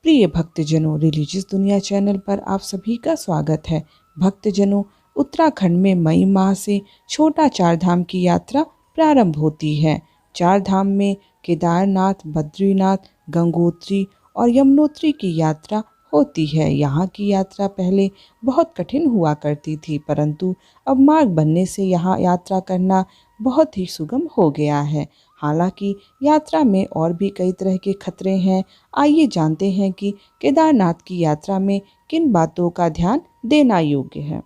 प्रिय भक्तजनों, रिलीजियस दुनिया चैनल पर आप सभी का स्वागत है। भक्तजनों, उत्तराखंड में मई माह से छोटा चार धाम की यात्रा प्रारंभ होती है। चार धाम में केदारनाथ, बद्रीनाथ, गंगोत्री और यमुनोत्री की यात्रा होती है। यहाँ की यात्रा पहले बहुत कठिन हुआ करती थी, परंतु अब मार्ग बनने से यहाँ यात्रा करना बहुत ही सुगम हो गया है। हालांकि यात्रा में और भी कई तरह के खतरे हैं। आइए जानते हैं कि केदारनाथ की यात्रा में किन बातों का ध्यान देना योग्य है।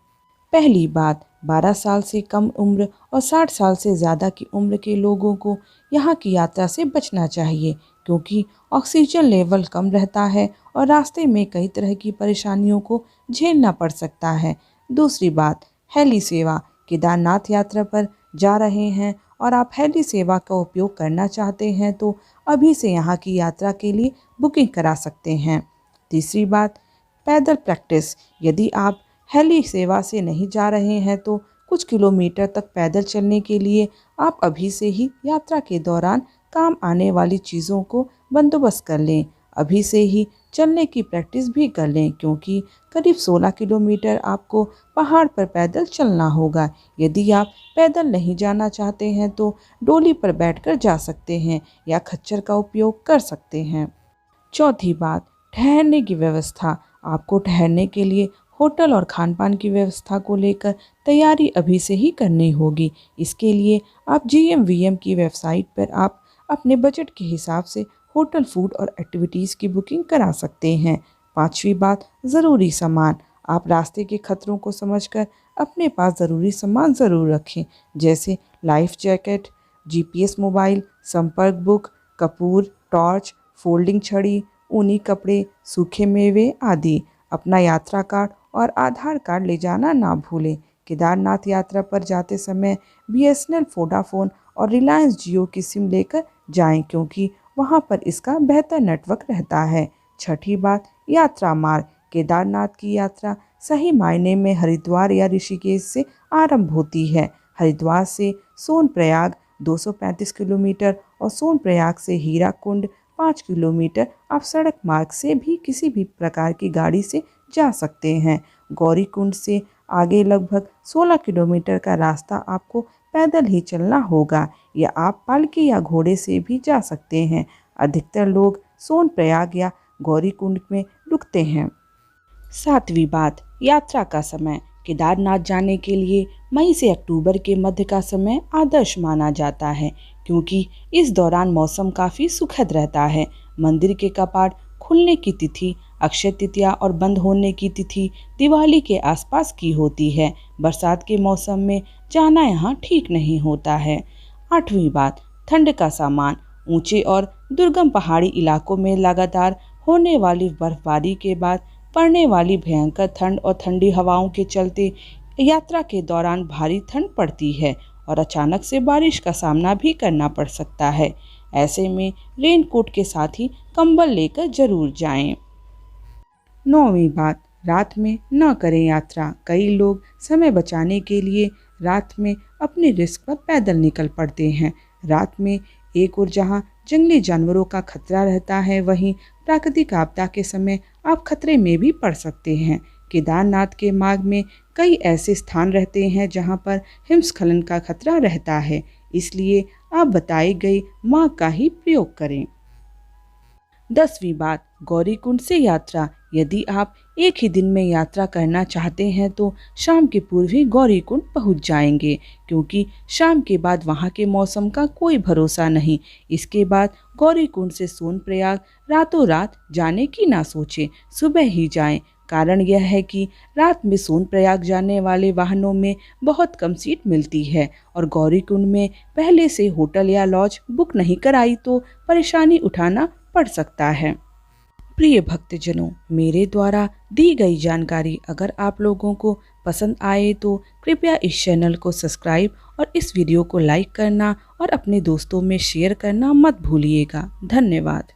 पहली बात, 12 साल से कम उम्र और 60 साल से ज़्यादा की उम्र के लोगों को यहाँ की यात्रा से बचना चाहिए, क्योंकि ऑक्सीजन लेवल कम रहता है और रास्ते में कई तरह की परेशानियों को झेलना पड़ सकता है। दूसरी बात, हेली सेवा। केदारनाथ यात्रा पर जा रहे हैं और आप हेली सेवा का उपयोग करना चाहते हैं तो अभी से यहाँ की यात्रा के लिए बुकिंग करा सकते हैं। तीसरी बात, पैदल प्रैक्टिस। यदि आप हेली सेवा से नहीं जा रहे हैं तो कुछ किलोमीटर तक पैदल चलने के लिए आप अभी से ही यात्रा के दौरान काम आने वाली चीज़ों को बंदोबस्त कर लें। अभी से ही चलने की प्रैक्टिस भी कर लें, क्योंकि करीब 16 किलोमीटर आपको पहाड़ पर पैदल चलना होगा। यदि आप पैदल नहीं जाना चाहते हैं तो डोली पर बैठकर जा सकते हैं या खच्चर का उपयोग कर सकते हैं। चौथी बात, ठहरने की व्यवस्था। आपको ठहरने के लिए होटल और खान पान की व्यवस्था को लेकर तैयारी अभी से ही करनी होगी। इसके लिए आप GMVM की वेबसाइट पर आप अपने बजट के हिसाब से होटल, फूड और एक्टिविटीज़ की बुकिंग करा सकते हैं। पांचवी बात, ज़रूरी सामान। आप रास्ते के खतरों को समझकर अपने पास ज़रूरी सामान ज़रूर रखें, जैसे लाइफ जैकेट, GPS मोबाइल, संपर्क बुक, कपूर, टॉर्च, फोल्डिंग छड़ी, ऊनी कपड़े, सूखे मेवे आदि। अपना यात्रा कार्ड और आधार कार्ड ले जाना ना भूलें। केदारनाथ यात्रा पर जाते समय BSNL, वोडाफोन और रिलायंस जियो की सिम लेकर जाएं, क्योंकि वहां पर इसका बेहतर नेटवर्क रहता है। छठी बात, यात्रा मार्ग। केदारनाथ की यात्रा सही मायने में हरिद्वार या ऋषिकेश से आरंभ होती है। हरिद्वार से सोनप्रयाग 235 किलोमीटर और सोनप्रयाग से हीराकुंड 5 किलोमीटर। आप सड़क मार्ग से भी किसी भी प्रकार की गाड़ी से जा सकते हैं। गौरीकुंड से आगे लगभग 16 किलोमीटर का रास्ता आपको पैदल ही चलना होगा, या आप पालकी या घोड़े से भी जा सकते हैं। अधिकतर लोग सोनप्रयाग या गौरीकुंड में रुकते हैं। सातवीं बात, यात्रा का समय। केदारनाथ जाने के लिए मई से अक्टूबर के मध्य का समय आदर्श माना जाता है, क्योंकि इस दौरान मौसम काफ़ी सुखद रहता है। मंदिर के कपाट खुलने की तिथि अक्षय तृतीया और बंद होने की तिथि दिवाली के आसपास की होती है। बरसात के मौसम में जाना यहाँ ठीक नहीं होता है। आठवीं बात, ठंड का सामान। ऊंचे और दुर्गम पहाड़ी इलाकों में लगातार होने वाली बर्फबारी के बाद पड़ने वाली भयंकर ठंड और ठंडी हवाओं के चलते यात्रा के दौरान भारी ठंड पड़ती है और अचानक से बारिश का सामना भी करना पड़ सकता है। ऐसे में रेनकोट के साथ ही कंबल लेकर जरूर जाएं। नौवीं बात, रात में न करें यात्रा। कई लोग समय बचाने के लिए रात में अपने रिस्क पर पैदल निकल पड़ते हैं। रात में एक और जहां जंगली जानवरों का खतरा रहता है, वहीं प्राकृतिक आपदा के समय आप खतरे में भी पड़ सकते हैं। केदारनाथ के मार्ग में कई ऐसे स्थान रहते हैं जहां पर हिमस्खलन का खतरा रहता है, इसलिए आप बताई गई मार्ग का ही प्रयोग करें। 10वीं बात, गौरीकुंड से यात्रा। यदि आप एक ही दिन में यात्रा करना चाहते हैं तो शाम के पूर्व ही गौरीकुंड पहुंच जाएंगे, क्योंकि शाम के बाद वहां के मौसम का कोई भरोसा नहीं। इसके बाद गौरीकुंड से सोनप्रयाग रातों रात जाने की ना सोचें, सुबह ही जाएं। कारण यह है कि रात में सोनप्रयाग जाने वाले वाहनों में बहुत कम सीट मिलती है और गौरीकुंड में पहले से होटल या लॉज बुक नहीं कराई तो परेशानी उठाना पड़ सकता है। प्रिय भक्तजनों, मेरे द्वारा दी गई जानकारी अगर आप लोगों को पसंद आए तो कृपया इस चैनल को सब्सक्राइब और इस वीडियो को लाइक करना और अपने दोस्तों में शेयर करना मत भूलिएगा। धन्यवाद।